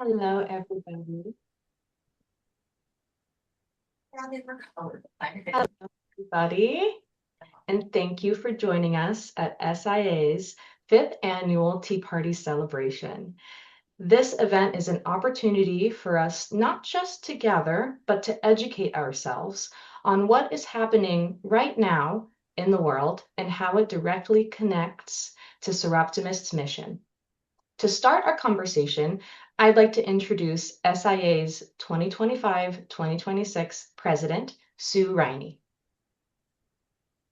Hello, everybody. Hello, everybody, and thank you for joining us at SIA's fifth annual Tea Party celebration. This event is an opportunity for us not just to gather, but to educate ourselves on what is happening right now in the world and how it directly connects to Soroptimist's mission. To start our conversation, I'd like to introduce SIA's 2025-2026 President, Sue Riney.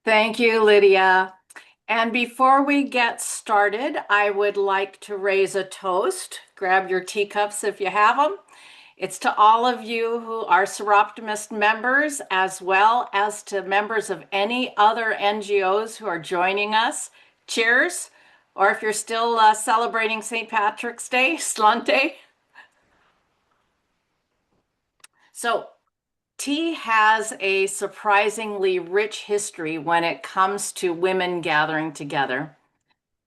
Thank you, Lydia. And before we get started, I would like to raise a toast. Grab your teacups if you have them. It's to all of you who are Soroptimist members, as well as to members of any other NGOs who are joining us. Cheers. Or if you're still celebrating St. Patrick's Day, Slante. So, tea has a surprisingly rich history when it comes to women gathering together.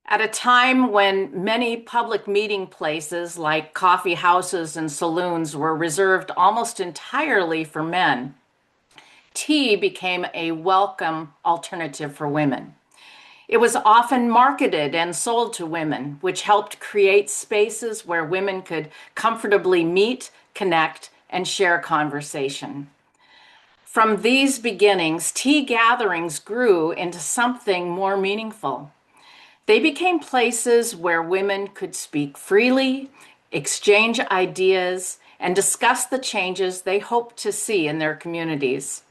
At a time when many public meeting places like coffee houses and saloons were reserved almost entirely for men, tea became a welcome alternative for women. It was often marketed and sold to women, which helped create spaces where women could comfortably meet, connect, and share conversation. From these beginnings, tea gatherings grew into something more meaningful. They became places where women could speak freely, exchange ideas, and discuss the changes they hoped to see in their communities.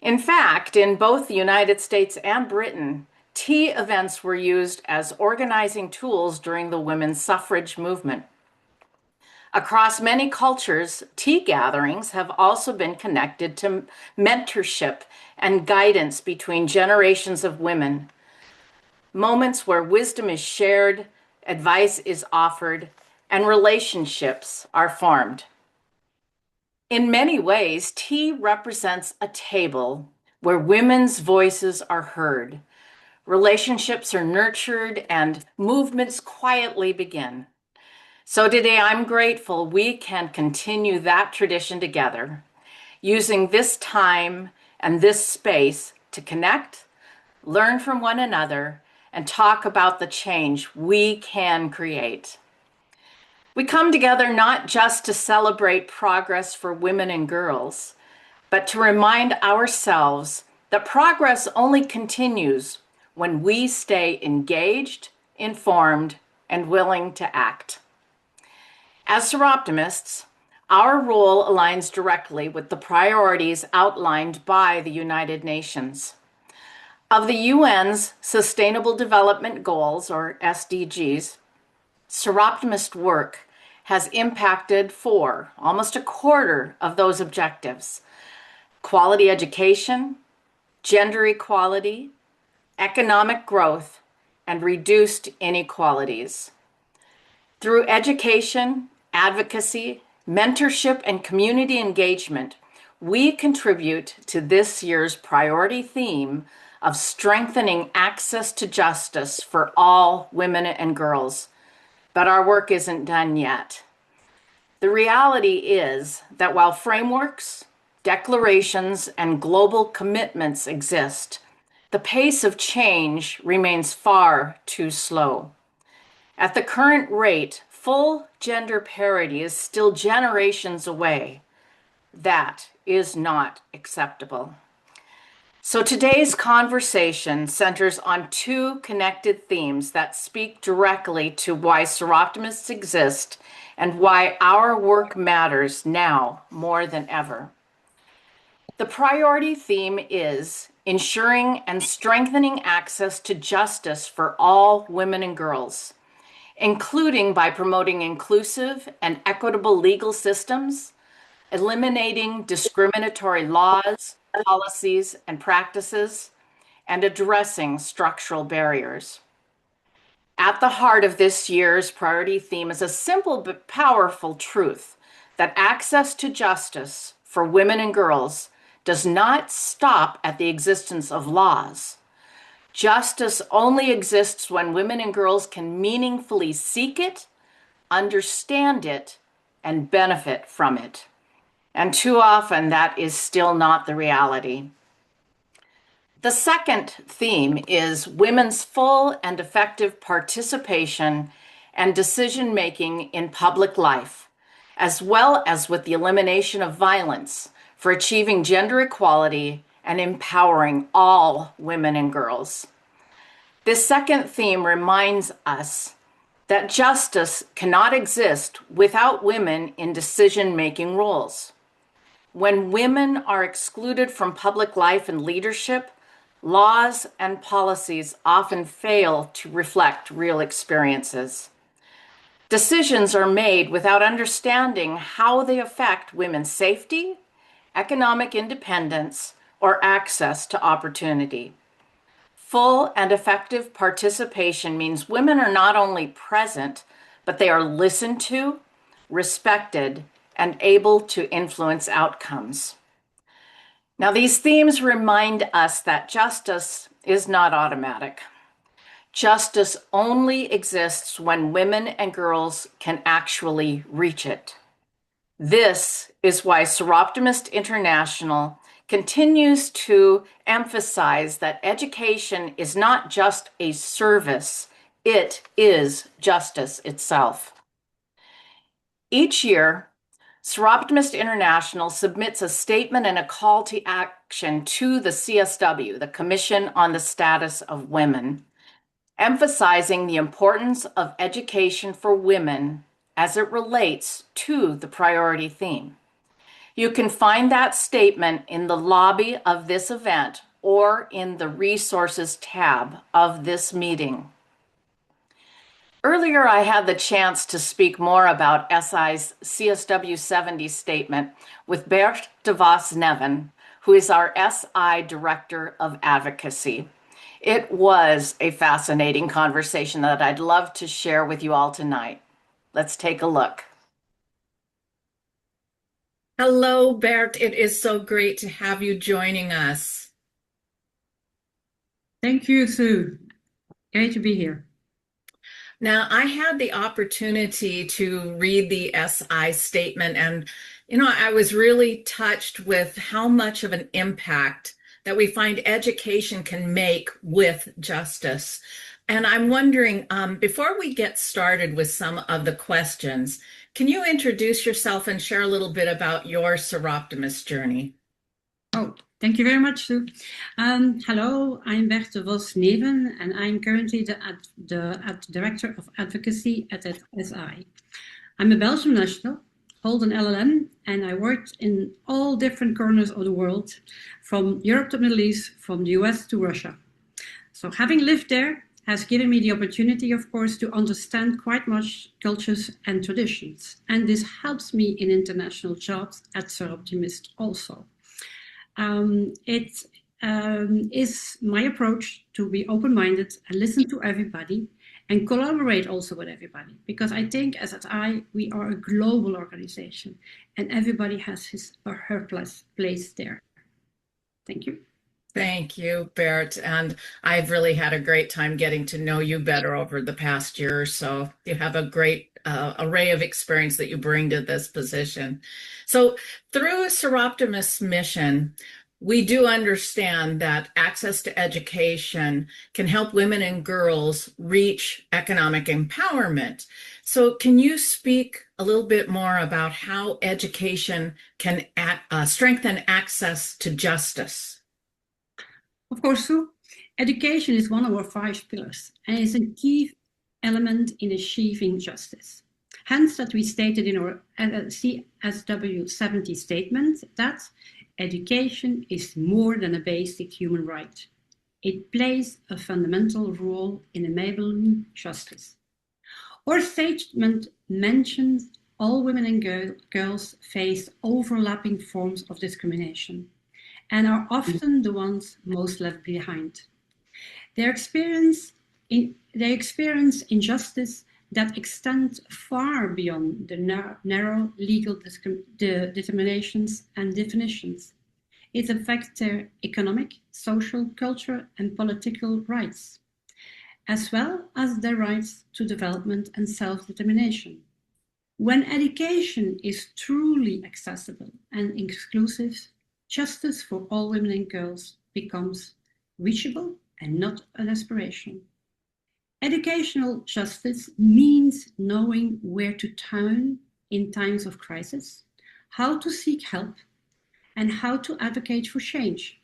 In fact, in both the United States and Britain, tea events were used as organizing tools during the women's suffrage movement. Across many cultures, tea gatherings have also been connected to mentorship and guidance between generations of women, moments where wisdom is shared, advice is offered, and relationships are formed. In many ways, tea represents a table where women's voices are heard, relationships are nurtured, and movements quietly begin. So today I'm grateful we can continue that tradition together, using this time and this space to connect, learn from one another, and talk about the change we can create. We come together not just to celebrate progress for women and girls, but to remind ourselves that progress only continues when we stay engaged, informed, and willing to act. As Soroptimists, our role aligns directly with the priorities outlined by the United Nations. Of the UN's Sustainable Development Goals, or SDGs, Soroptimist work has impacted for almost a quarter of those objectives: quality education, gender equality, economic growth, and reduced inequalities. Through education, advocacy, mentorship, and community engagement, we contribute to this year's priority theme of strengthening access to justice for all women and girls. But our work isn't done yet. The reality is that while frameworks, declarations, and global commitments exist, the pace of change remains far too slow. At the current rate, full gender parity is still generations away. That is not acceptable. So today's conversation centers on two connected themes that speak directly to why Soroptimists exist and why our work matters now more than ever. The priority theme is ensuring and strengthening access to justice for all women and girls, including by promoting inclusive and equitable legal systems, eliminating discriminatory laws, policies, and practices, and addressing structural barriers. At the heart of this year's priority theme is a simple but powerful truth that access to justice for women and girls does not stop at the existence of laws. Justice only exists when women and girls can meaningfully seek it, understand it, and benefit from it. And too often, that is still not the reality. The second theme is women's full and effective participation and decision making in public life, as well as with the elimination of violence for achieving gender equality and empowering all women and girls. This second theme reminds us that justice cannot exist without women in decision making roles. When women are excluded from public life and leadership, laws and policies often fail to reflect real experiences. Decisions are made without understanding how they affect women's safety, economic independence, or access to opportunity. Full and effective participation means women are not only present, but they are listened to, respected, and able to influence outcomes. Now, these themes remind us that justice is not automatic. Justice only exists when women and girls can actually reach it. This is why Soroptimist International continues to emphasize that education is not just a service, it is justice itself. Each year, Soroptimist International submits a statement and a call to action to the CSW, the Commission on the Status of Women, emphasizing the importance of education for women as it relates to the priority theme. You can find that statement in the lobby of this event or in the resources tab of this meeting. Earlier, I had the chance to speak more about SI's CSW 70 statement with Bert de Vos Neven, who is our SI Director of Advocacy. It was a fascinating conversation that I'd love to share with you all tonight. Let's take a look. Hello, Bert. It is so great to have you joining us. Thank you, Sue. Great to be here. Now, I had the opportunity to read the SI statement, and I was really touched with how much of an impact that we find education can make with justice. And I'm wondering, before we get started with some of the questions, can you introduce yourself and share a little bit about your Soroptimist journey? Oh, thank you very much, Sue. Hello, I'm Bert de Vos Neven, and I'm currently the Director of Advocacy at SI. I'm a Belgian national, hold an LLM, and I worked in all different corners of the world, from Europe to the Middle East, from the US to Russia. So having lived there has given me the opportunity, of course, to understand quite much cultures and traditions. And this helps me in international jobs at Soroptimist also. It is my approach to be open-minded and listen to everybody and collaborate also with everybody. Because I think as SI, we are a global organization and everybody has his or her place there. Thank you. Thank you, Bert. And I've really had a great time getting to know you better over the past year or so. You have a great array of experience that you bring to this position. So through Soroptimist's mission, we do understand that access to education can help women and girls reach economic empowerment. So can you speak a little bit more about how education can strengthen access to justice? Of course, Sue, education is one of our 5 pillars and is a key element in achieving justice. Hence that we stated in our CSW 70 statement that education is more than a basic human right. It plays a fundamental role in enabling justice. Our statement mentions all women and girls face overlapping forms of discrimination and are often the ones most left behind. They experience injustice that extends far beyond the narrow legal determinations and definitions. It affects their economic, social, cultural, and political rights, as well as their rights to development and self-determination. When education is truly accessible and inclusive, justice for all women and girls becomes reachable and not an aspiration. Educational justice means knowing where to turn in times of crisis, how to seek help, and how to advocate for change.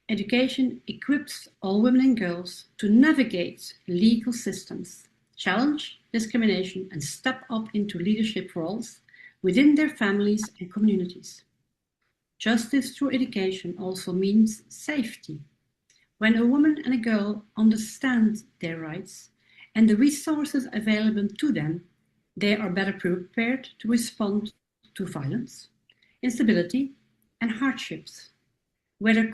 Education equips all women and girls to navigate legal systems, challenge discrimination, and step up into leadership roles within their families and communities. Justice through education also means safety. When a woman and a girl understand their rights and the resources available to them, they are better prepared to respond to violence, instability, and hardships. Whether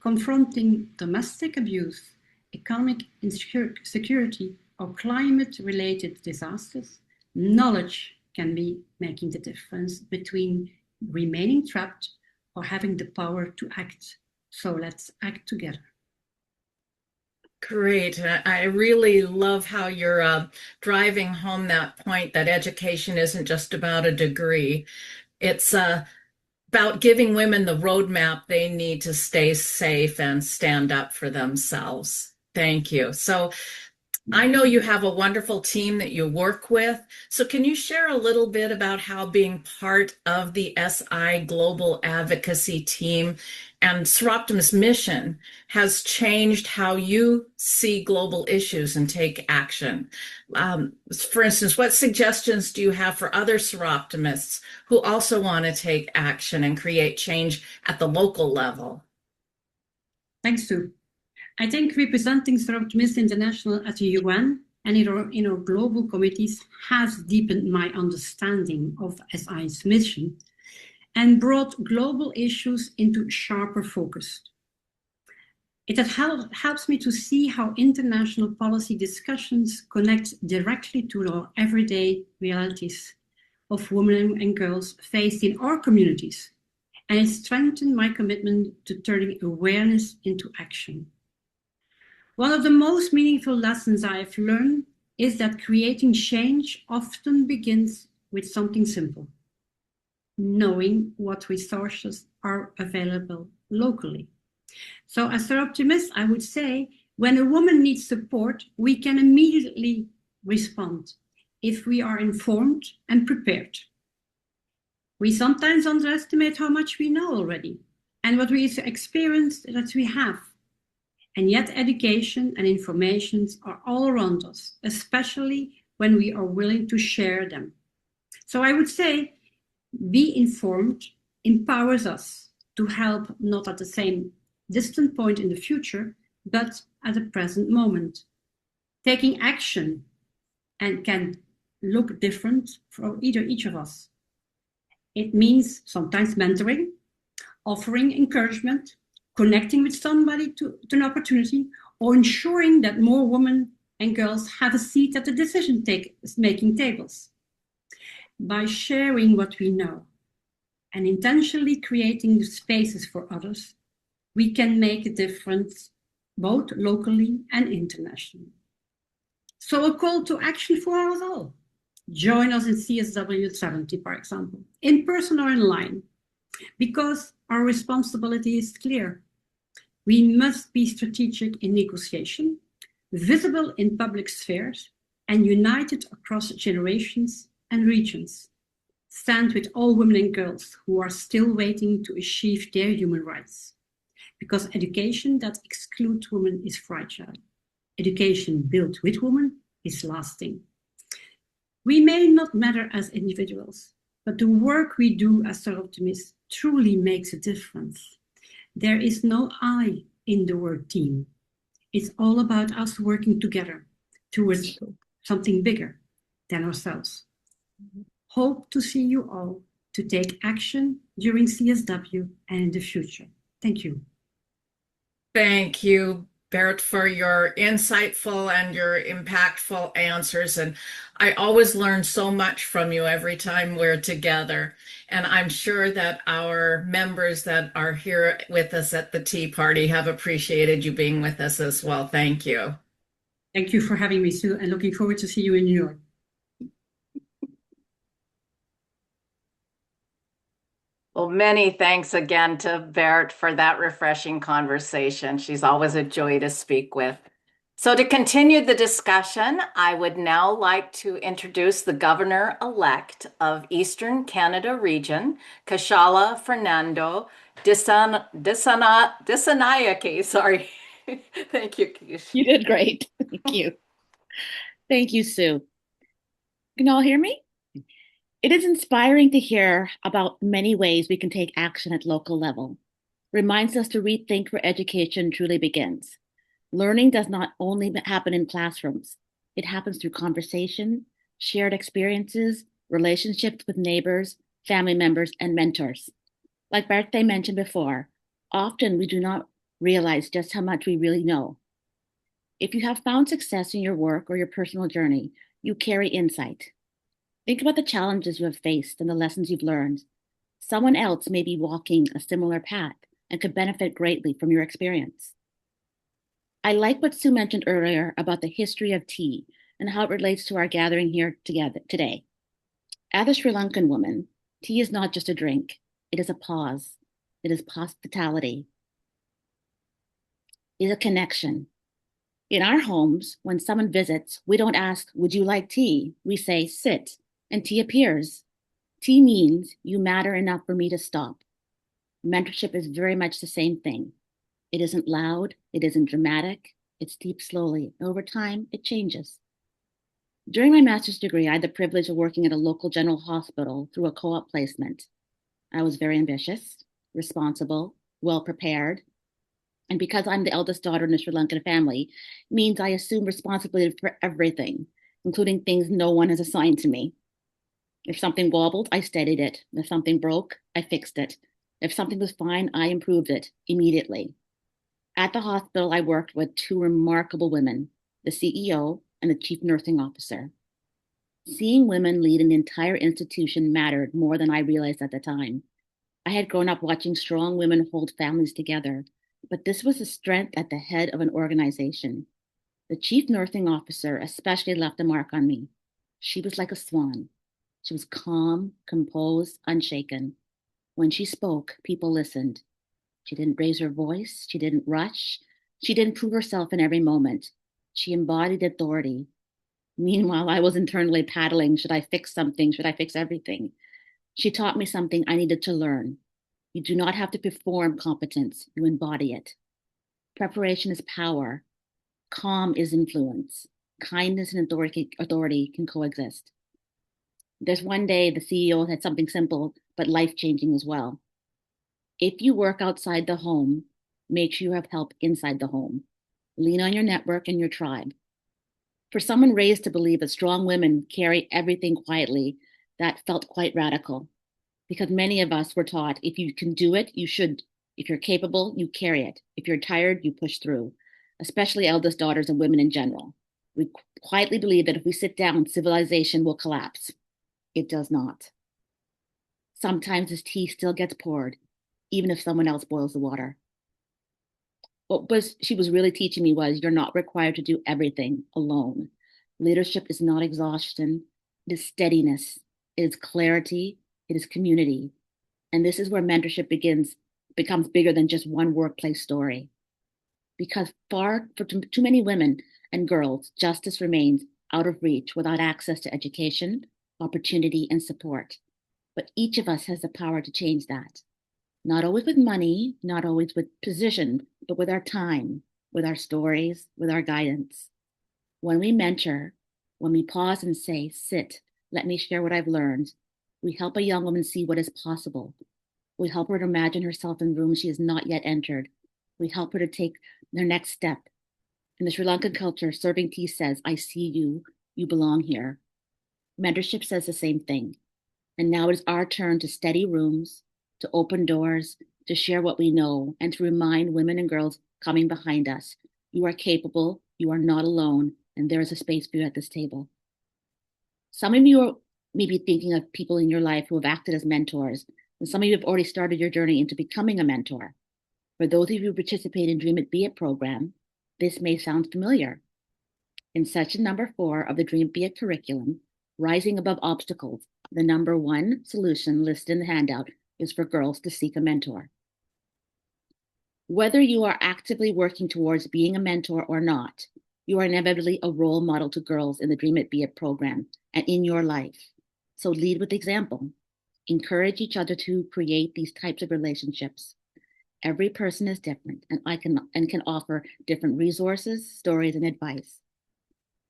confronting domestic abuse, economic insecurity, or climate-related disasters, knowledge can be making the difference between remaining trapped or having the power to act. So let's act together. Great. I really love how you're driving home that point that education isn't just about a degree. It's about giving women the roadmap they need to stay safe and stand up for themselves. Thank you. So I know you have a wonderful team that you work with. So can you share a little bit about how being part of the SI Global Advocacy team and Soroptimist mission has changed how you see global issues and take action? For instance, what suggestions do you have for other Soroptimists who also want to take action and create change at the local level? Thanks, Sue. I think representing Soroptimist International at the UN and in our global committees has deepened my understanding of SI's mission and brought global issues into sharper focus. It helps me to see how international policy discussions connect directly to our everyday realities of women and girls faced in our communities, and it strengthened my commitment to turning awareness into action. One of the most meaningful lessons I have learned is that creating change often begins with something simple: knowing what resources are available locally. So as an optimist, I would say when a woman needs support, we can immediately respond if we are informed and prepared. We sometimes underestimate how much we know already and what we experienced that we have. And yet education and information are all around us, especially when we are willing to share them. So I would say be informed empowers us to help not at the same distant point in the future, but at the present moment. Taking action and can look different for each of us. It means sometimes mentoring, offering encouragement, connecting with somebody to an opportunity, or ensuring that more women and girls have a seat at the decision-making tables. By sharing what we know and intentionally creating spaces for others, we can make a difference both locally and internationally. So a call to action for us all. Join us in CSW 70, for example, in person or online, because our responsibility is clear. We must be strategic in negotiation, visible in public spheres, and united across generations and regions. Stand with all women and girls who are still waiting to achieve their human rights. Because education that excludes women is fragile. Education built with women is lasting. We may not matter as individuals, but the work we do as Soroptimists truly makes a difference. There is no I in the word team. It's all about us working together towards something bigger than ourselves. Hope to see you all to take action during CSW and in the future. Thank you. Thank you, Bert, for your insightful and your impactful answers. And I always learn so much from you every time we're together. And I'm sure that our members that are here with us at the Tea Party have appreciated you being with us as well. Thank you. Thank you for having me, Sue, and looking forward to see you in New York. Well, many thanks again to Bert for that refreshing conversation. She's always a joy to speak with. So, to continue the discussion, I would now like to introduce the Governor-elect of Eastern Canada Region, Kashala Fernando Disanayake. Sorry. Thank you, Kish. You did great. Thank you. Thank you, Sue. Can you all hear me? It is inspiring to hear about many ways we can take action at local level. Reminds us to rethink where education truly begins. Learning does not only happen in classrooms. It happens through conversation, shared experiences, relationships with neighbors, family members, and mentors. Like Birthday mentioned before, often we do not realize just how much we really know. If you have found success in your work or your personal journey, you carry insight. Think about the challenges you have faced and the lessons you've learned. Someone else may be walking a similar path and could benefit greatly from your experience. I like what Sue mentioned earlier about the history of tea and how it relates to our gathering here together today. As a Sri Lankan woman, tea is not just a drink, it is a pause, it is hospitality, it is a connection. In our homes, when someone visits, we don't ask, "Would you like tea?" We say, "Sit," and tea appears. Tea means you matter enough for me to stop. Mentorship is very much the same thing. It isn't loud, it isn't dramatic, it's deep slowly. Over time, it changes. During my master's degree, I had the privilege of working at a local general hospital through a co op placement. I was very ambitious, responsible, well prepared, and because I'm the eldest daughter in a Sri Lankan family, means I assume responsibility for everything, including things no one has assigned to me. If something wobbled, I steadied it. If something broke, I fixed it. If something was fine, I improved it immediately. At the hospital, I worked with two remarkable women, the CEO and the chief nursing officer. Seeing women lead an entire institution mattered more than I realized at the time. I had grown up watching strong women hold families together, but this was a strength at the head of an organization. The chief nursing officer especially left a mark on me. She was like a swan. She was calm, composed, unshaken. When she spoke, people listened. She didn't raise her voice. She didn't rush. She didn't prove herself in every moment. She embodied authority. Meanwhile, I was internally paddling. Should I fix something? Should I fix everything? She taught me something I needed to learn. You do not have to perform competence, you embody it. Preparation is power. Calm is influence. Kindness and authority can coexist. There's one day the CEO had something simple but life changing as well. If you work outside the home, make sure you have help inside the home. Lean on your network and your tribe. For someone raised to believe that strong women carry everything quietly, that felt quite radical. Because many of us were taught if you can do it, you should. If you're capable, you carry it. If you're tired, you push through, especially eldest daughters and women in general. We quietly believe that if we sit down, civilization will collapse. It does not. Sometimes this tea still gets poured, even if someone else boils the water. She was really teaching me was you're not required to do everything alone. Leadership is not exhaustion, it is steadiness, it is clarity, it is community. And this is where mentorship becomes bigger than just one workplace story. Because for too many women and girls, justice remains out of reach without access to education, opportunity, and support. But each of us has the power to change that. Not always with money, not always with position, but with our time, with our stories, with our guidance. When we mentor, when we pause and say, "Sit, let me share what I've learned," we help a young woman see what is possible. We help her to imagine herself in rooms she has not yet entered. We help her to take their next step. In the Sri Lankan culture, serving tea says, "I see you, you belong here." Mentorship says the same thing. And now it is our turn to steady rooms, to open doors, to share what we know, and to remind women and girls coming behind us, you are capable, you are not alone, and there is a space for you at this table. Some of you are maybe thinking of people in your life who have acted as mentors, and some of you have already started your journey into becoming a mentor. For those of you who participate in Dream It Be It program, this may sound familiar. In section number 4 of the Dream It Be It curriculum, Rising Above Obstacles, the number 1 solution listed in the handout is for girls to seek a mentor. Whether you are actively working towards being a mentor or not, you are inevitably a role model to girls in the Dream It Be It program and in your life. So lead with example. Encourage each other to create these types of relationships. Every person is different and can offer different resources, stories, and advice.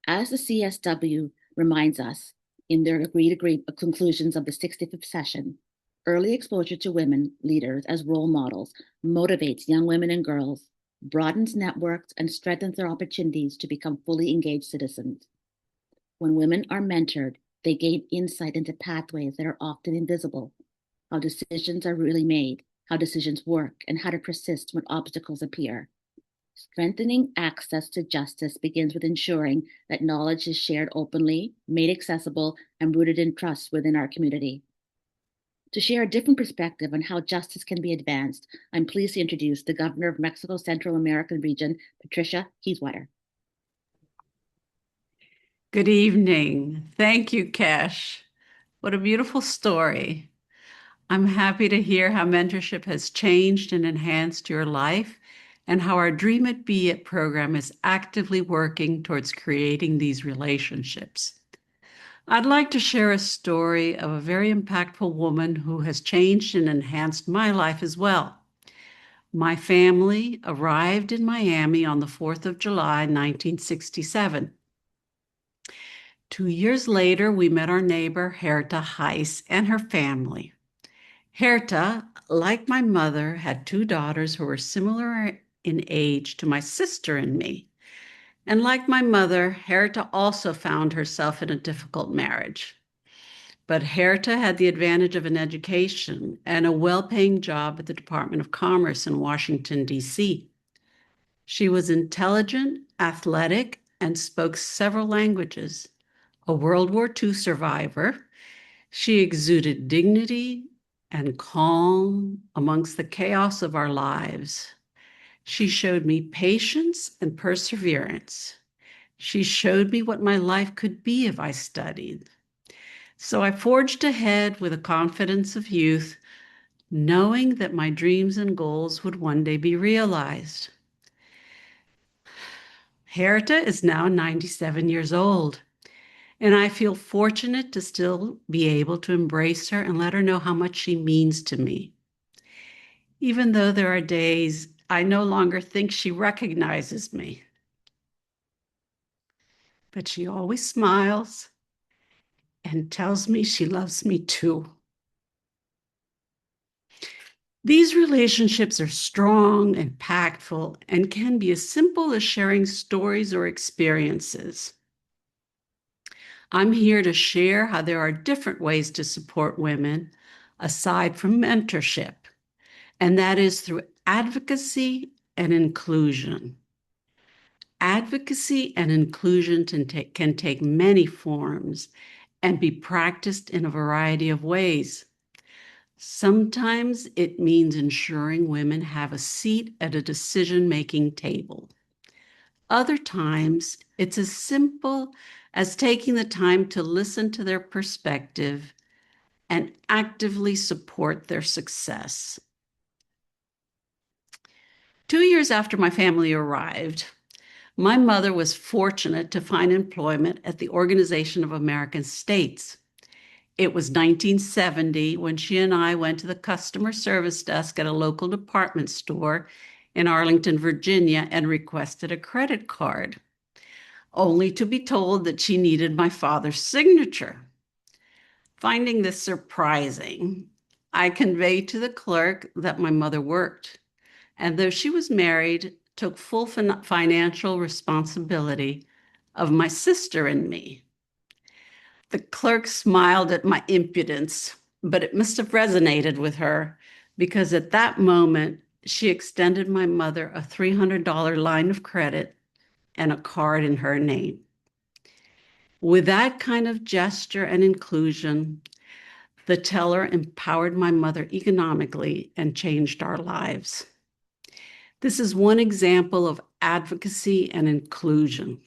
As the CSW reminds us in their agreed conclusions of the 65th session, early exposure to women leaders as role models motivates young women and girls, broadens networks, and strengthens their opportunities to become fully engaged citizens. When women are mentored, they gain insight into pathways that are often invisible, how decisions are really made, how decisions work, and how to persist when obstacles appear. Strengthening access to justice begins with ensuring that knowledge is shared openly, made accessible, and rooted in trust within our community. To share a different perspective on how justice can be advanced, I'm pleased to introduce the Governor of Mexico Central American Region, Patricia Kieswetter. Good evening. Thank you, Kesh. What a beautiful story. I'm happy to hear how mentorship has changed and enhanced your life and how our Dream It Be It program is actively working towards creating these relationships. I'd like to share a story of a very impactful woman who has changed and enhanced my life as well. My family arrived in Miami on the 4th of July, 1967. 2 years later, we met our neighbor, Herta Heiss, and her family. Herta, like my mother, had two daughters who were similar in age to my sister and me. And like my mother, Herta also found herself in a difficult marriage. But Herta had the advantage of an education and a well-paying job at the Department of Commerce in Washington, D.C. She was intelligent, athletic, and spoke several languages. A World War II survivor, she exuded dignity and calm amongst the chaos of our lives. She showed me patience and perseverance. She showed me what my life could be if I studied. So I forged ahead with the confidence of youth, knowing that my dreams and goals would one day be realized. Herta is now 97 years old. And I feel fortunate to still be able to embrace her and let her know how much she means to me. Even though there are days I no longer think she recognizes me. But she always smiles and tells me she loves me too. These relationships are strong, impactful, and can be as simple as sharing stories or experiences. I'm here to share how there are different ways to support women aside from mentorship, and that is through advocacy and inclusion. Advocacy and inclusion can take many forms and be practiced in a variety of ways. Sometimes it means ensuring women have a seat at a decision-making table. Other times, it's as simple as taking the time to listen to their perspective and actively support their success. 2 years after my family arrived, my mother was fortunate to find employment at the Organization of American States. It was 1970 when she and I went to the customer service desk at a local department store in Arlington, Virginia, and requested a credit card, only to be told that she needed my father's signature. Finding this surprising, I conveyed to the clerk that my mother worked, and though she was married, took full financial responsibility of my sister and me. The clerk smiled at my impudence, but it must have resonated with her because at that moment, she extended my mother a $300 line of credit and a card in her name. With that kind of gesture and inclusion, the teller empowered my mother economically and changed our lives. This is one example of advocacy and inclusion.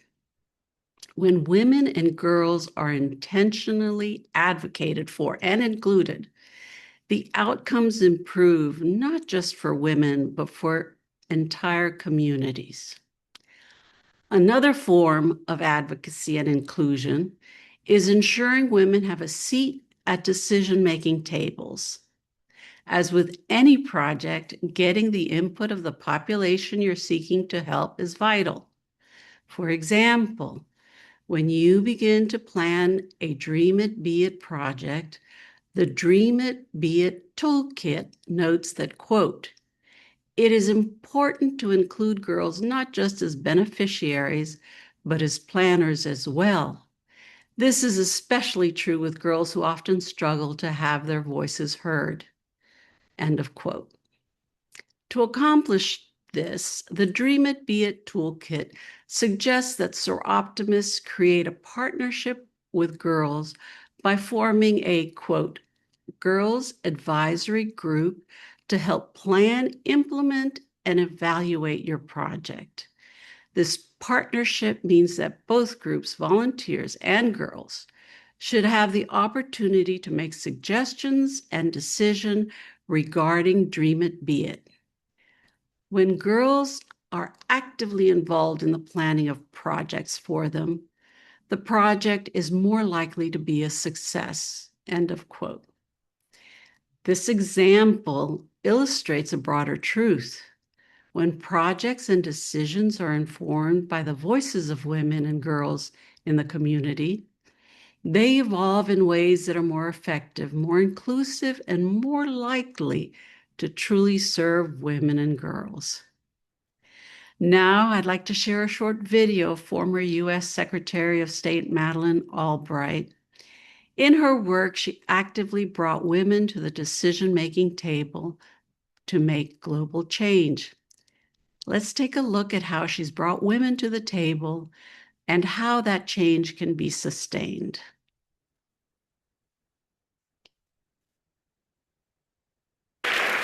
When women and girls are intentionally advocated for and included, the outcomes improve not just for women, but for entire communities. Another form of advocacy and inclusion is ensuring women have a seat at decision-making tables. As with any project, getting the input of the population you're seeking to help is vital. For example, when you begin to plan a Dream It, Be It project, the Dream It, Be It toolkit notes that, quote, "It is important to include girls not just as beneficiaries, but as planners as well. This is especially true with girls who often struggle to have their voices heard." End of quote. To accomplish this, the Dream It, Be It toolkit suggests that Soroptimists create a partnership with girls by forming a, quote, "girls advisory group to help plan, implement, and evaluate your project." This partnership means that both groups, volunteers and girls, should have the opportunity to make suggestions and decision regarding Dream It, Be It. When girls are actively involved in the planning of projects for them, the project is more likely to be a success. End of quote. This example illustrates a broader truth. When projects and decisions are informed by the voices of women and girls in the community, they evolve in ways that are more effective, more inclusive, and more likely to truly serve women and girls. Now, I'd like to share a short video of former U.S. Secretary of State Madeleine Albright. In her work, she actively brought women to the decision-making table to make global change. Let's take a look at how she's brought women to the table and how that change can be sustained.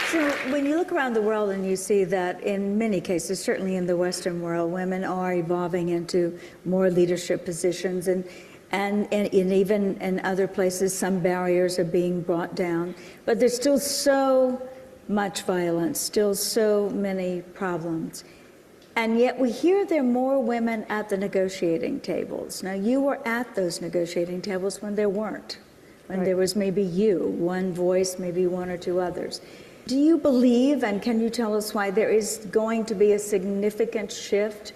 So when you look around the world and you see that in many cases, certainly in the Western world, women are evolving into more leadership positions, and even in other places, some barriers are being brought down. But there's still so much violence, still so many problems. And yet we hear there are more women at the negotiating tables. Now, you were at those negotiating tables when there weren't, when there was maybe you, one voice, maybe one or two others. Do you believe, and can you tell us why, there is going to be a significant shift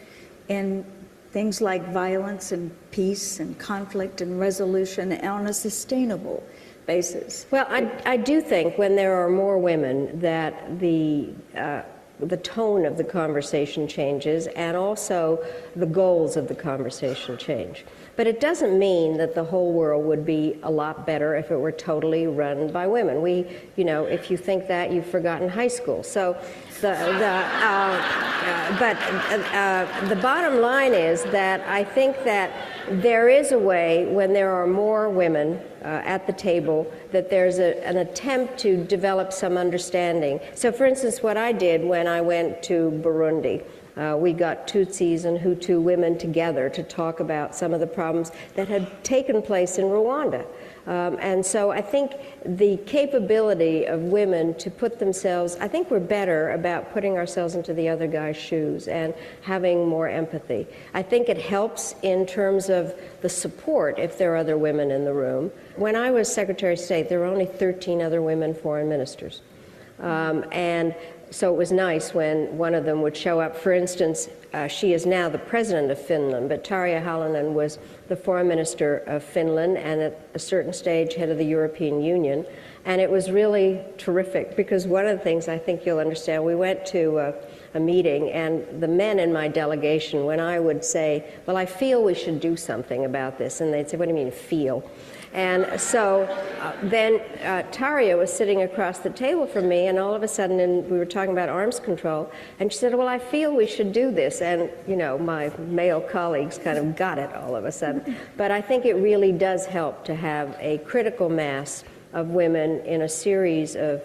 in things like violence and peace and conflict and resolution on a sustainable basis? Well, I do think when there are more women that the tone of the conversation changes, and also the goals of the conversation change. But it doesn't mean that the whole world would be a lot better if it were totally run by women. If you think that, you've forgotten high school. So but the bottom line is that I think that there is a way, when there are more women at the table, that there's an attempt to develop some understanding. So, for instance, what I did when I went to Burundi, we got Tutsis and Hutu women together to talk about some of the problems that had taken place in Rwanda. And so I think the capability of women to put themselves, I think we're better about putting ourselves into the other guy's shoes and having more empathy. I think it helps in terms of the support if there are other women in the room. When I was Secretary of State, there were only 13 other women foreign ministers. And so it was nice when one of them would show up. For instance, she is now the president of Finland, but Tarja Halonen was the foreign minister of Finland and at a certain stage head of the European Union. And it was really terrific because one of the things I think you'll understand, we went to a meeting, and the men in my delegation, when I would say, well, I feel we should do something about this, and they'd say, what do you mean feel? And so then Tarja was sitting across the table from me, and all of a sudden, and we were talking about arms control, and she said, well, I feel we should do this. And, my male colleagues kind of got it all of a sudden. But I think it really does help to have a critical mass of women in a series of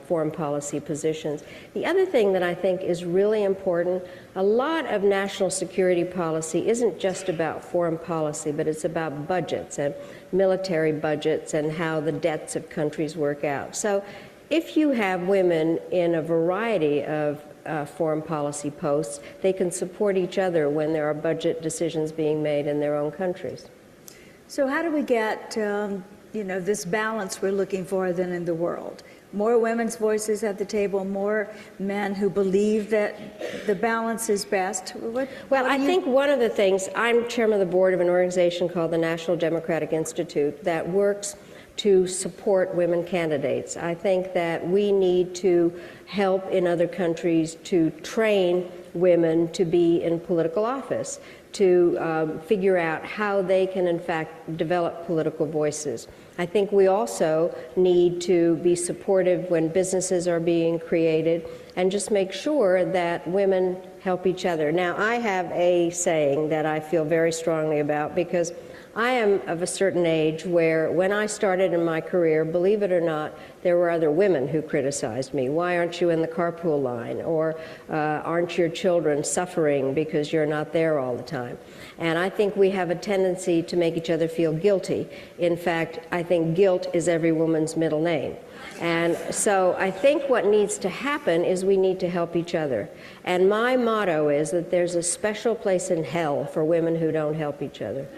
foreign policy positions. The other thing that I think is really important, a lot of national security policy isn't just about foreign policy, but it's about budgets and military budgets and how the debts of countries work out. So if you have women in a variety of foreign policy posts, they can support each other when there are budget decisions being made in their own countries. So how do we get, this balance we're looking for then in the world? More women's voices at the table, more men who believe that the balance is best. I think one of the things, I'm chairman of the board of an organization called the National Democratic Institute that works to support women candidates. I think that we need to help in other countries to train women to be in political office, to figure out how they can in fact develop political voices. I think we also need to be supportive when businesses are being created and just make sure that women help each other. Now, I have a saying that I feel very strongly about because I am of a certain age where when I started in my career, believe it or not, there were other women who criticized me. Why aren't you in the carpool line? Or aren't your children suffering because you're not there all the time? And I think we have a tendency to make each other feel guilty. In fact, I think guilt is every woman's middle name. And so I think what needs to happen is we need to help each other. And my motto is that there's a special place in hell for women who don't help each other.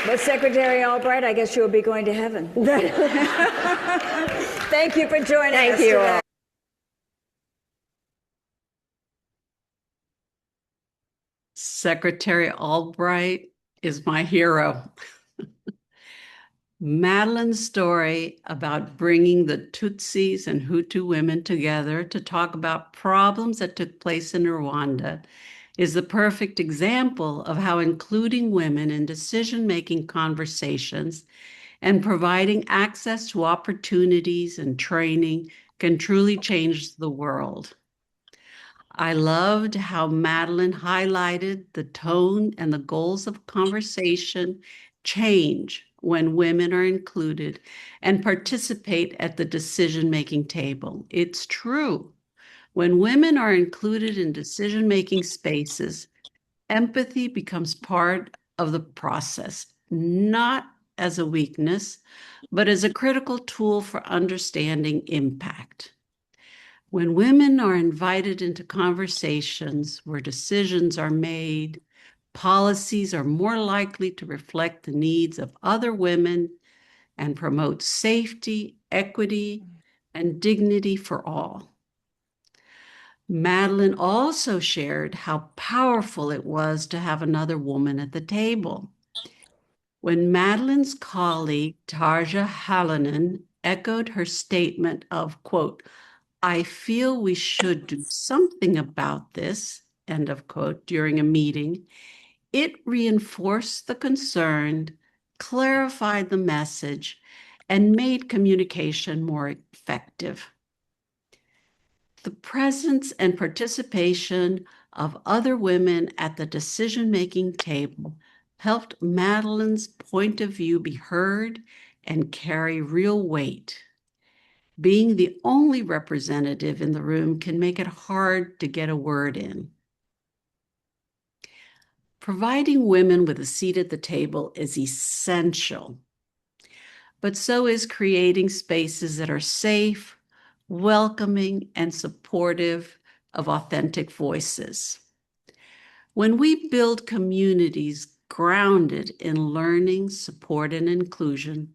But Secretary Albright, I guess you'll be going to heaven. Thank you for joining us today. Secretary Albright is my hero. Madeline's story about bringing the Tutsis and Hutu women together to talk about problems that took place in Rwanda is the perfect example of how including women in decision-making conversations and providing access to opportunities and training can truly change the world. I loved how Madeline highlighted the tone and the goals of conversation change when women are included and participate at the decision-making table. It's true. When women are included in decision-making spaces, empathy becomes part of the process, not as a weakness, but as a critical tool for understanding impact. When women are invited into conversations where decisions are made, policies are more likely to reflect the needs of other women and promote safety, equity, and dignity for all. Madeline also shared how powerful it was to have another woman at the table. When Madeline's colleague, Tarja Halonen, echoed her statement of, quote, "I feel we should do something about this," end of quote, during a meeting, it reinforced the concern, clarified the message, and made communication more effective. The presence and participation of other women at the decision-making table helped Madeline's point of view be heard and carry real weight. Being the only representative in the room can make it hard to get a word in. Providing women with a seat at the table is essential, but so is creating spaces that are safe, welcoming, and supportive of authentic voices. When we build communities grounded in learning, support, and inclusion,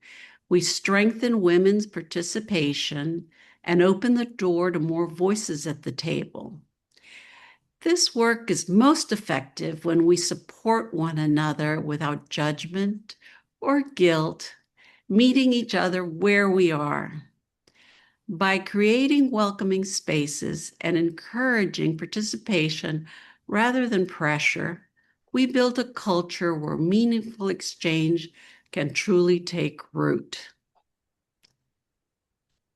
we strengthen women's participation and open the door to more voices at the table. This work is most effective when we support one another without judgment or guilt, meeting each other where we are. By creating welcoming spaces and encouraging participation rather than pressure, we build a culture where meaningful exchange can truly take root.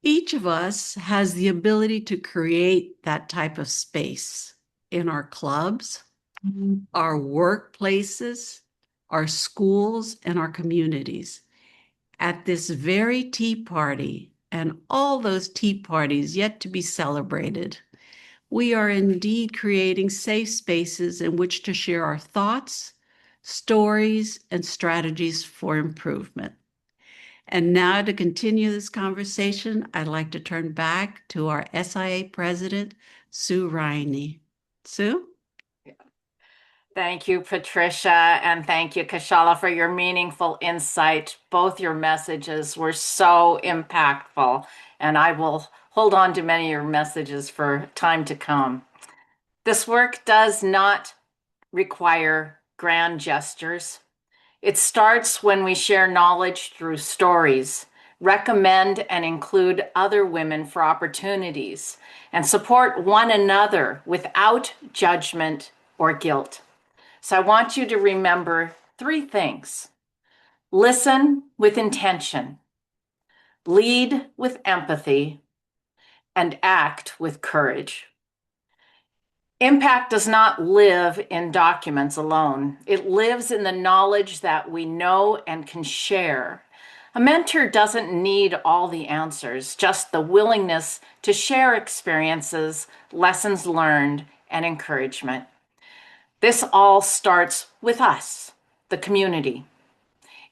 Each of us has the ability to create that type of space. in our clubs, our workplaces, our schools, and our communities. At this very tea party and all those tea parties yet to be celebrated, we are indeed creating safe spaces in which to share our thoughts, stories, and strategies for improvement. And now to continue this conversation, I'd like to turn back to our SIA president, Sue Riney. Sue? Thank you, Patricia, and thank you, Kashala, for your meaningful insight. Both your messages were so impactful, and I will hold on to many of your messages for time to come. This work does not require grand gestures. It starts when we share knowledge through stories, recommend and include other women for opportunities, and support one another without judgment or guilt. So I want you to remember 3 things. Listen with intention, lead with empathy, and act with courage. Impact does not live in documents alone. It lives in the knowledge that we know and can share. A mentor doesn't need all the answers, just the willingness to share experiences, lessons learned, and encouragement. This all starts with us, the community.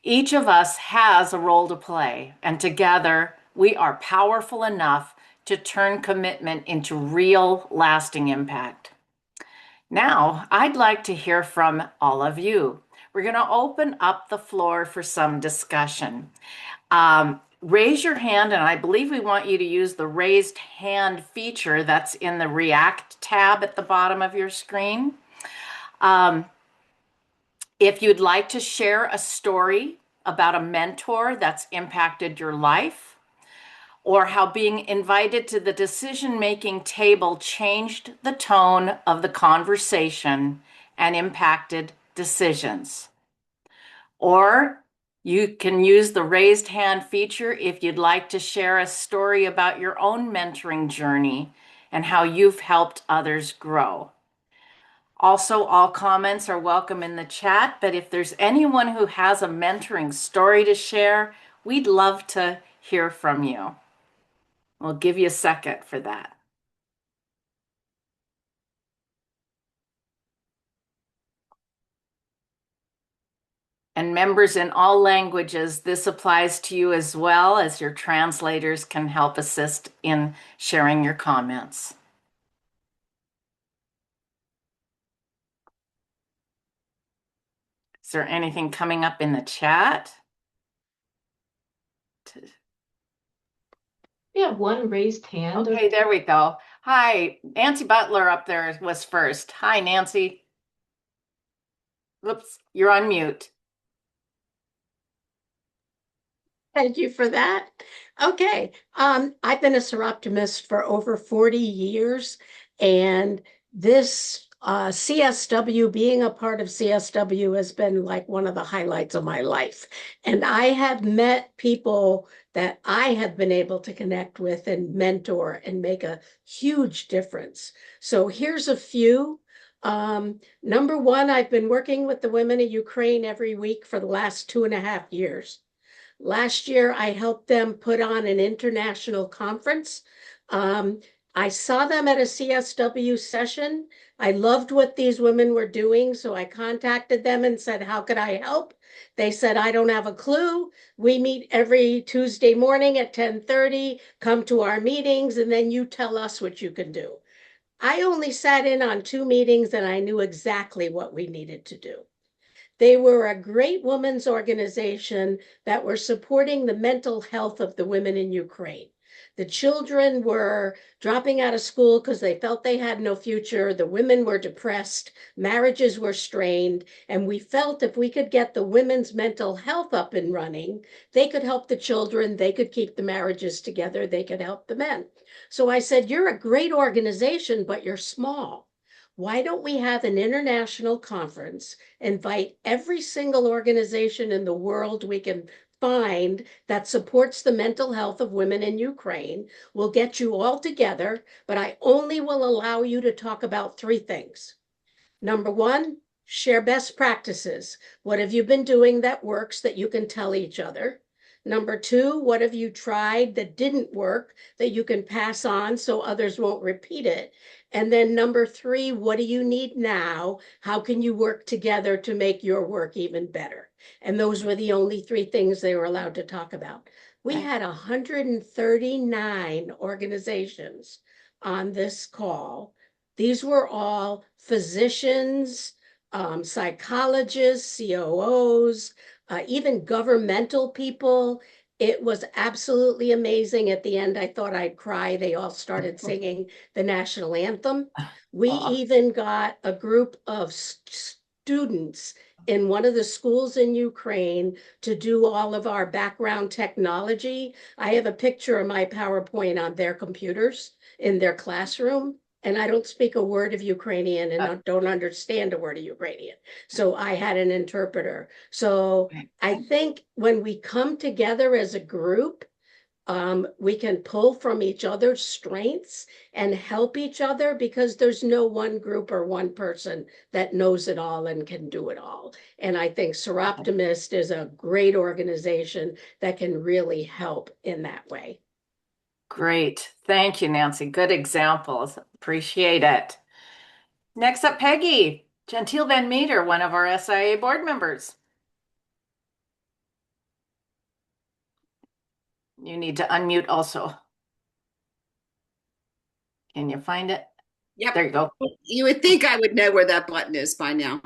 Each of us has a role to play, and together we are powerful enough to turn commitment into real, lasting impact. Now, I'd like to hear from all of you. We're going to open up the floor for some discussion. Raise your hand, and I believe we want you to use the raised hand feature that's in the React tab at the bottom of your screen. If you'd like to share a story about a mentor that's impacted your life, or how being invited to the decision-making table changed the tone of the conversation and impacted decisions. Or you can use the raised hand feature if you'd like to share a story about your own mentoring journey and how you've helped others grow. Also, all comments are welcome in the chat, but if there's anyone who has a mentoring story to share, we'd love to hear from you. We'll give you a second for that. And members in all languages, this applies to you as well, as your translators can help assist in sharing your comments. Is there anything coming up in the chat? We have one raised hand. Okay, there we go. Hi, Nancy Butler up there was first. Hi, Nancy. Whoops, you're on mute. Thank you for that. Okay, I've been a Soroptimist for over 40 years, and this CSW, being a part of CSW, has been like one of the highlights of my life. And I have met people that I have been able to connect with and mentor and make a huge difference. So here's a few. Number one, I've been working with the women of Ukraine every week for the last 2.5 years. Last year, I helped them put on an international conference. I saw them at a CSW session. I loved what these women were doing, so I contacted them and said, how could I help? They said, I don't have a clue. We meet every Tuesday morning at 10:30. Come to our meetings, and then you tell us what you can do. I only sat in on 2 meetings, and I knew exactly what we needed to do. They were a great women's organization that were supporting the mental health of the women in Ukraine. The children were dropping out of school because they felt they had no future. The women were depressed, marriages were strained, and we felt if we could get the women's mental health up and running, they could help the children, they could keep the marriages together, they could help the men. So I said, you're a great organization, but you're small. Why don't we have an international conference, invite every single organization in the world we can find that supports the mental health of women in Ukraine. We'll get you all together, but I only will allow you to talk about three things. Number one, share best practices. What have you been doing that works that you can tell each other? Number two, what have you tried that didn't work that you can pass on so others won't repeat it? And then number three, what do you need now? How can you work together to make your work even better? And those were the only three things they were allowed to talk about. We had 139 organizations on this call. These were all physicians, psychologists, COOs, even governmental people. It was absolutely amazing. At the end, I thought I'd cry. They all started singing the national anthem. We even got a group of students in one of the schools in Ukraine to do all of our background technology. I have a picture of my PowerPoint on their computers in their classroom. And I don't speak a word of Ukrainian and don't understand a word of Ukrainian. So I had an interpreter. So I think when we come together as a group, we can pull from each other's strengths and help each other, because there's no one group or one person that knows it all and can do it all. And I think Soroptimist is a great organization that can really help in that way. Great. Thank you, Nancy. Good examples. Appreciate it. Next up, Peggy Gentile Van Meter, one of our SIA board members. You need to unmute also. Can you find it? Yep. There you go. You would think I would know where that button is by now.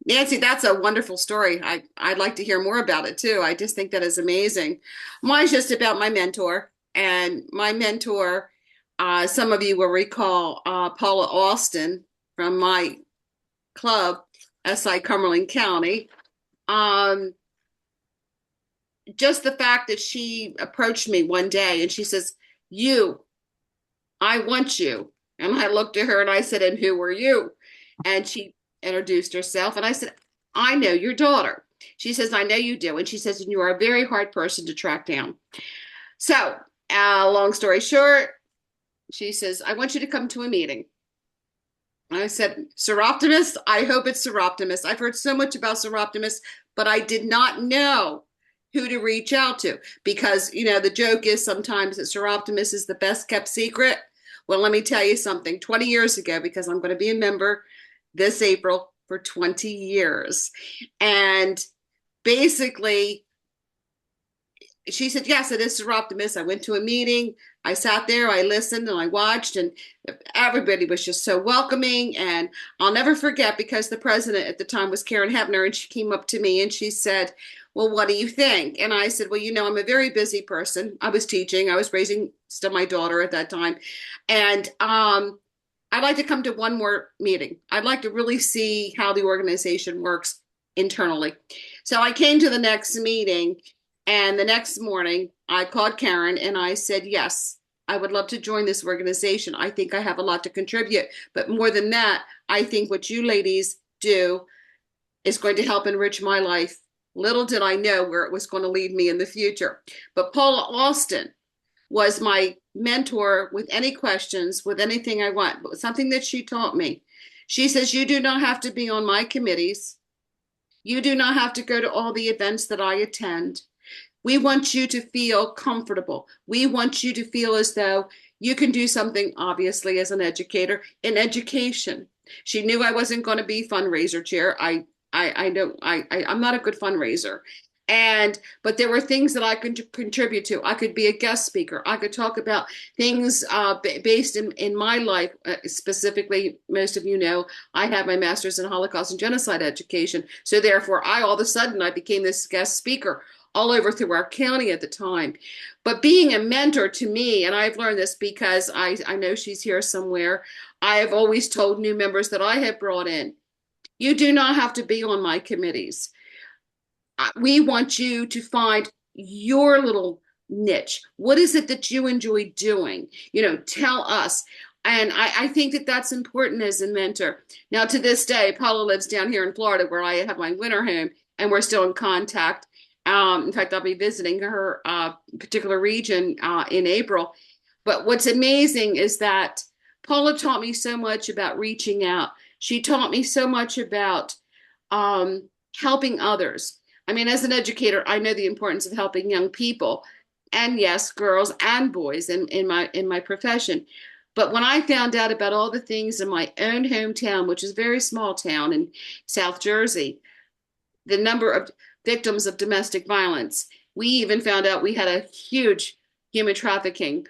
Nancy, that's a wonderful story. I'd like to hear more about it too. I just think that is amazing. Mine's just about my mentor. And my mentor, some of you will recall Paula Austin from my club, SI Cumberland County. Just the fact that she approached me one day and she says, I want you. And I looked at her and I said, and who are you? And she introduced herself. And I said, I know your daughter. She says, I know you do. And she says, and you are a very hard person to track down. So long story short, she says, I want you to come to a meeting. And I said, Soroptimist? I hope it's Soroptimist. I've heard so much about Soroptimist, but I did not know who to reach out to, because, you know, the joke is sometimes that Soroptimist is the best kept secret. Well, let me tell you something. 20 years ago, because I'm going to be a member this April for 20 years. And basically, she said, yes, it is Soroptimist. I went to a meeting. I sat there, I listened, and I watched, and everybody was just so welcoming. And I'll never forget, because the president at the time was Karen Hebner, and she came up to me and she said, well, what do you think? And I said, well, you know, I'm a very busy person. I was teaching. I was raising still my daughter at that time. And I'd like to come to one more meeting. I'd like to really see how the organization works internally. So I came to the next meeting, and the next morning I called Karen and I said, yes, I would love to join this organization. I think I have a lot to contribute. But more than that, I think what you ladies do is going to help enrich my life. Little did I know where it was going to lead me in the future. But Paula Austin was my mentor with any questions, with anything I want. But something that she taught me, she says, you do not have to be on my committees. You do not have to go to all the events that I attend. We want you to feel comfortable. We want you to feel as though you can do something, obviously, as an educator, in education. She knew I wasn't going to be fundraiser chair. I'm not a good fundraiser. But there were things that I could contribute to. I could be a guest speaker. I could talk about things based in my life. Specifically, most of you know, I have my master's in Holocaust and Genocide education. So therefore, all of a sudden, I became this guest speaker all over through our county at the time. But being a mentor to me, and I've learned this because I know she's here somewhere, I have always told new members that I have brought in, you do not have to be on my committees. We want you to find your little niche. What is it that you enjoy doing? You know, tell us. And I think that that's important as a mentor. Now, to this day, Paula lives down here in Florida where I have my winter home. and we're still in contact. In fact, I'll be visiting her particular region in April. But what's amazing is that Paula taught me so much about reaching out. She taught me so much about helping others. I mean, as an educator, I know the importance of helping young people, and yes, girls and boys in my profession. But when I found out about all the things in my own hometown, which is a very small town in South Jersey, the number of victims of domestic violence, we even found out we had a huge human trafficking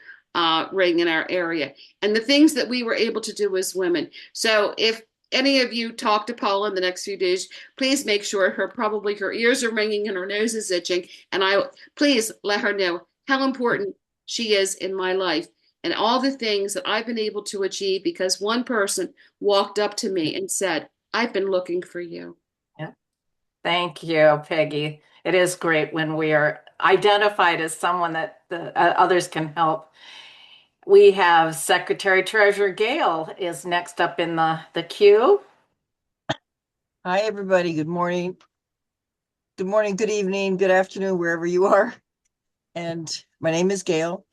ring in our area, and the things that we were able to do as women. So if any of you talk to Paula in the next few days, please make sure her ears are ringing and her nose is itching, and please let her know how important she is in my life and all the things that I've been able to achieve because one person walked up to me and said, "I've been looking for you." Yeah. Thank you, Peggy. It is great when we are identified as someone that the others can help. We have Secretary Treasurer Gail is next up in the queue. Hi, everybody. Good morning. Good morning, good evening, good afternoon, wherever you are. And my name is Gail,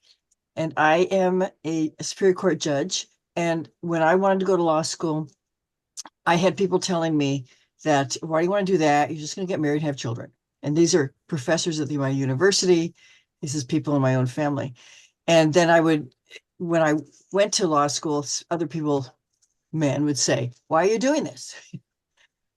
and I am a Superior Court judge. And when I wanted to go to law school, I had people telling me that, why do you want to do that? You're just going to get married and have children. And these are professors at my university. This is people in my own family. And then when I went to law school, other people, men would say, why are you doing this?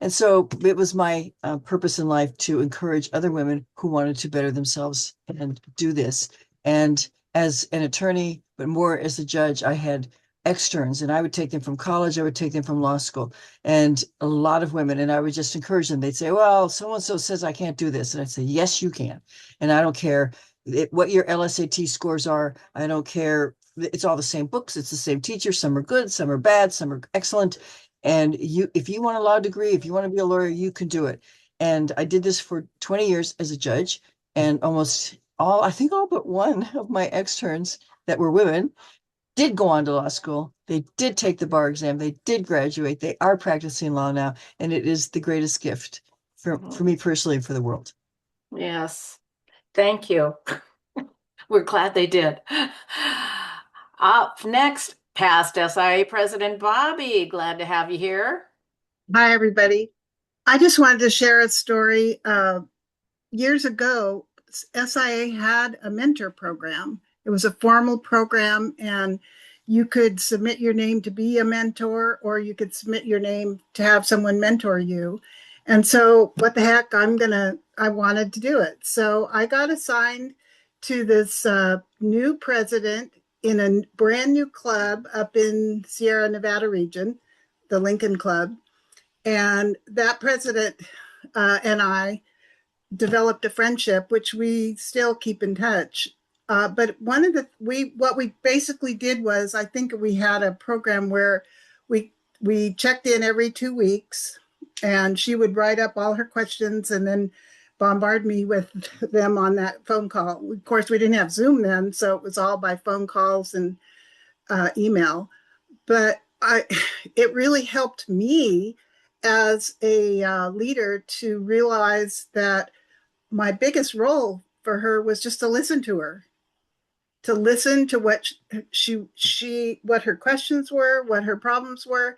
And so it was my purpose in life to encourage other women who wanted to better themselves and do this. And as an attorney, but more as a judge, I had externs, and I would take them from college, I would take them from law school, and a lot of women, and I would just encourage them. They'd say, well, so-and-so says I can't do this. And I'd say, yes, you can. And I don't care what your LSAT scores are. I don't care. It's all the same books. It's the same teacher. Some are good, some are bad, some are excellent. And if you want a law degree, if you want to be a lawyer, you can do it. And I did this for 20 years as a judge, and I think all but one of my externs that were women did go on to law school. They did take the bar exam. They did graduate. They are practicing law now. And it is the greatest gift for me personally and for the world. Yes. Thank you. We're glad they did. Up next, past SIA President Bobby. Glad to have you here. Hi, everybody. I just wanted to share a story. Years ago, SIA had a mentor program. It was a formal program, and you could submit your name to be a mentor, or you could submit your name to have someone mentor you. And so, what the heck, I wanted to do it. So I got assigned to this new president in a brand new club up in Sierra Nevada region, the Lincoln Club. And that president and I developed a friendship, which we still keep in touch. But what we basically did was, I think we had a program where we checked in every 2 weeks, and she would write up all her questions and then bombard me with them on that phone call. Of course, we didn't have Zoom then, so it was all by phone calls and email. But it really helped me as a leader to realize that my biggest role for her was just to listen to her, to listen to what what her questions were, what her problems were.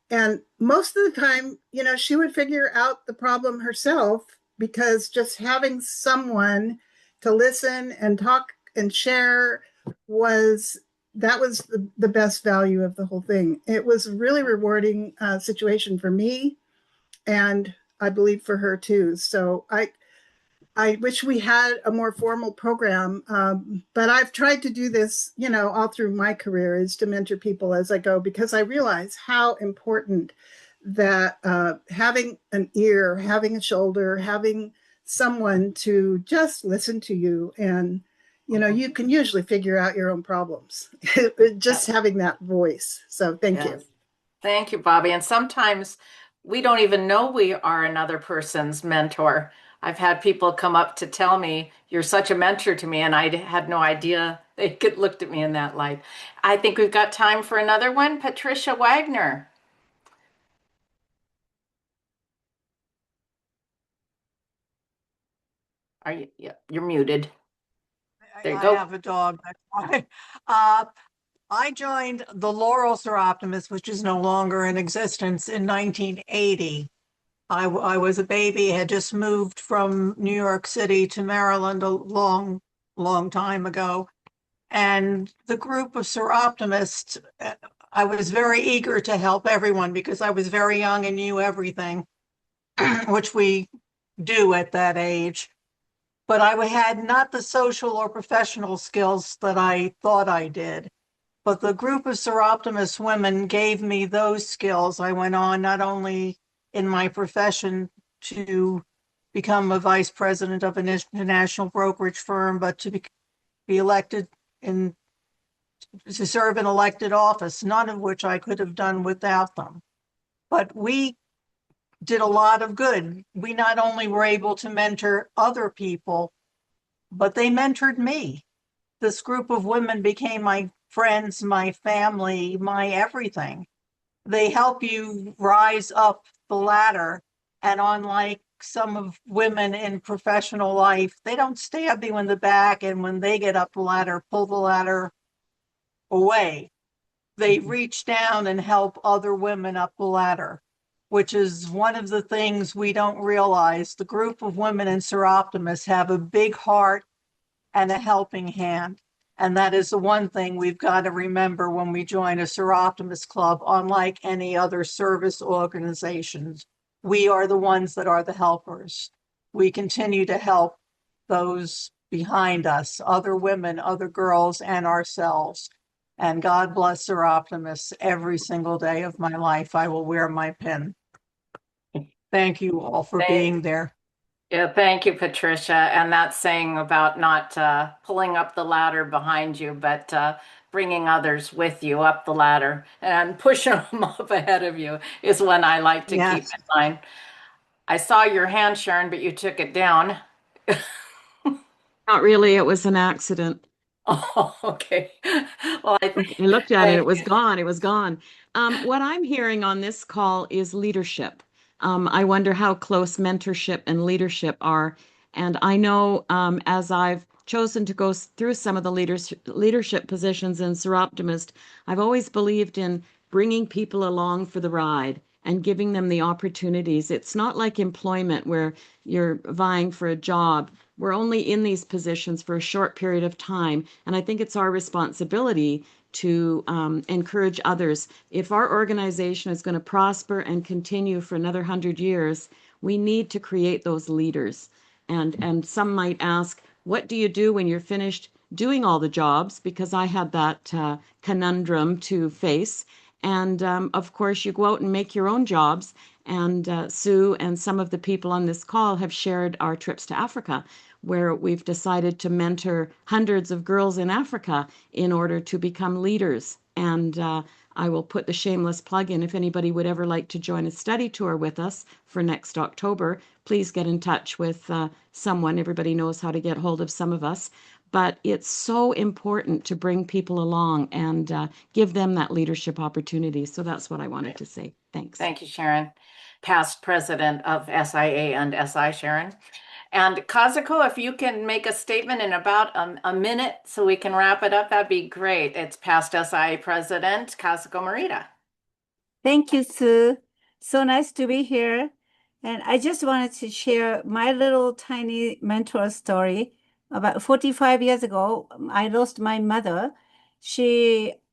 And most of the time, she would figure out the problem herself, because just having someone to listen and talk and share was the best value of the whole thing. It was a really rewarding situation for me, and I believe for her too. So I wish we had a more formal program, but I've tried to do this, all through my career, is to mentor people as I go, because I realize how important that having an ear, having a shoulder, having someone to just listen to you, and you can usually figure out your own problems just having that voice. So thank you. Thank you, Bobby. And sometimes we don't even know we are another person's mentor. I've had people come up to tell me, you're such a mentor to me, and I had no idea they could looked at me in that light. I think we've got time for another one. Patricia Wagner. Are you? Yeah, you're muted. There you I go. have a dog, that's why. Uh, I joined the Laurel Soroptimist, which is no longer in existence, in 1980. I was a baby, had just moved from New York City to Maryland a long, long time ago. And the group of Soroptimists, I was very eager to help everyone because I was very young and knew everything, which we do at that age. But I had not the social or professional skills that I thought I did. But the group of Soroptimist women gave me those skills. I went on not only in my profession to become a vice president of an international brokerage firm, but to be elected in to serve in elected office, none of which I could have done without them. But we did a lot of good. We not only were able to mentor other people, but they mentored me. This group of women became my friends, my family, my everything. They help you rise up the ladder. And unlike some of women in professional life, they don't stab you in the back and when they get up the ladder, pull the ladder away. They reach down and help other women up the ladder, which is one of the things we don't realize. The group of women in Soroptimist have a big heart and a helping hand. And that is the one thing we've got to remember when we join a Soroptimist club, unlike any other service organizations. We are the ones that are the helpers. We continue to help those behind us, other women, other girls, and ourselves. And God bless Soroptimists. Every single day of my life, I will wear my pin. Thank you all for being there. Yeah, thank you, Patricia. And that saying about not pulling up the ladder behind you, but bringing others with you up the ladder and pushing them up ahead of you is one I like to keep in mind. I saw your hand, Sharon, but you took it down. Not really. It was an accident. Oh, okay. Well, I looked at it. It was gone. It was gone. What I'm hearing on this call is leadership. I wonder how close mentorship and leadership are. And I know as I've chosen to go through some of the leadership positions in Soroptimist, I've always believed in bringing people along for the ride and giving them the opportunities. It's not like employment where you're vying for a job. We're only in these positions for a short period of time. And I think it's our responsibility to encourage others. If our organization is going to prosper and continue for another 100 years, we need to create those leaders. And some might ask, what do you do when you're finished doing all the jobs? Because I had that conundrum to face. And of course, you go out and make your own jobs. And Sue and some of the people on this call have shared our trips to Africa, where we've decided to mentor hundreds of girls in Africa in order to become leaders. And I will put the shameless plug in. If anybody would ever like to join a study tour with us for next October, please get in touch with someone. Everybody knows how to get hold of some of us. But it's so important to bring people along and give them that leadership opportunity. So that's what I wanted to say. Thanks. Thank you, Sharon. Past president of SIA and SI, Sharon. And Kazuko, if you can make a statement in about a minute so we can wrap it up, that'd be great. It's past SIA president, Kazuko Morita. Thank you, Sue. So nice to be here. And I just wanted to share my little tiny mentor story. About 45 years ago, I lost my mother.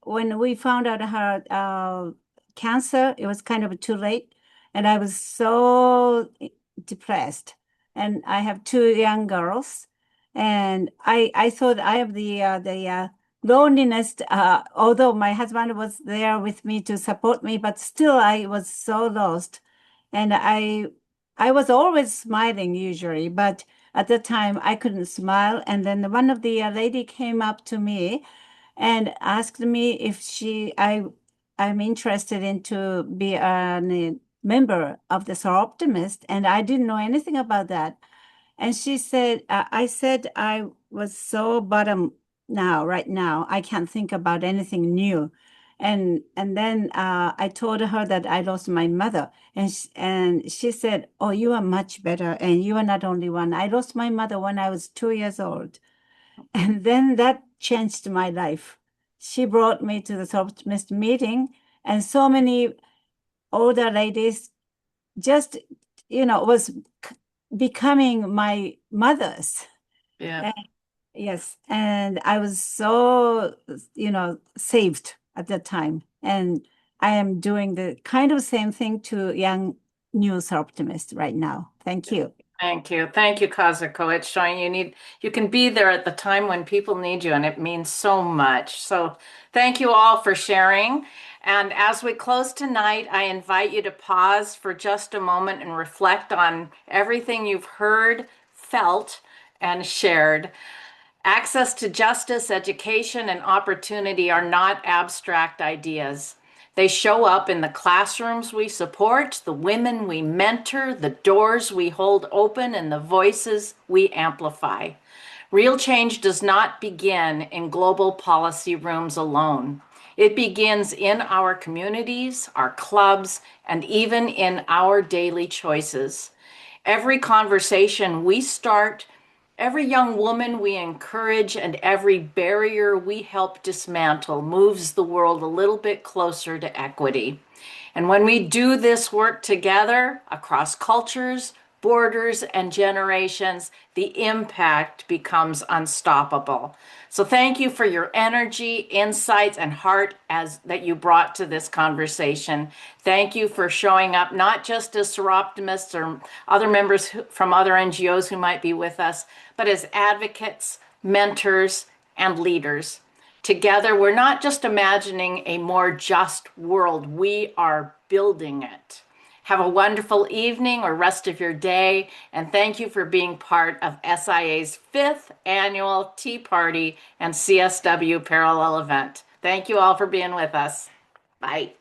When we found out her cancer, it was kind of too late. And I was so depressed. And I have two young girls. And I thought I have the loneliness, although my husband was there with me to support me, but still I was so lost. And I was always smiling usually, but at the time I couldn't smile. And then one of the lady came up to me and asked me if I'm interested in to be a member of the Soroptimist, and I didn't know anything about that. And she said, I said I was so bottom now, right now. I can't think about anything new. And then I told her that I lost my mother, and she said, "Oh, you are much better, and you are not only one. I lost my mother when I was 2 years old." And then that changed my life. She brought me to the Soroptimist meeting, and so many older ladies just, was becoming my mothers. Yeah. Yes, and I was so, saved at that time. And I am doing the kind of same thing to young news optimists right now. Thank you. Thank you. Thank you, Kazuko. It's showing you can be there at the time when people need you, and it means so much. So thank you all for sharing. And as we close tonight, I invite you to pause for just a moment and reflect on everything you've heard, felt, and shared. Access to justice, education, and opportunity are not abstract ideas. They show up in the classrooms we support, the women we mentor, the doors we hold open, and the voices we amplify. Real change does not begin in global policy rooms alone. It begins in our communities, our clubs, and even in our daily choices. Every conversation we start, every young woman we encourage, and every barrier we help dismantle moves the world a little bit closer to equity. And when we do this work together across cultures, borders, and generations, the impact becomes unstoppable. So thank you for your energy, insights, and heart as that you brought to this conversation. Thank you for showing up not just as Soroptimists or other members from other NGOs who might be with us, but as advocates, mentors, and leaders. Together, we're not just imagining a more just world, we are building it. Have a wonderful evening or rest of your day, and thank you for being part of SIA's 5th annual Tea Party and CSW Parallel event. Thank you all for being with us. Bye.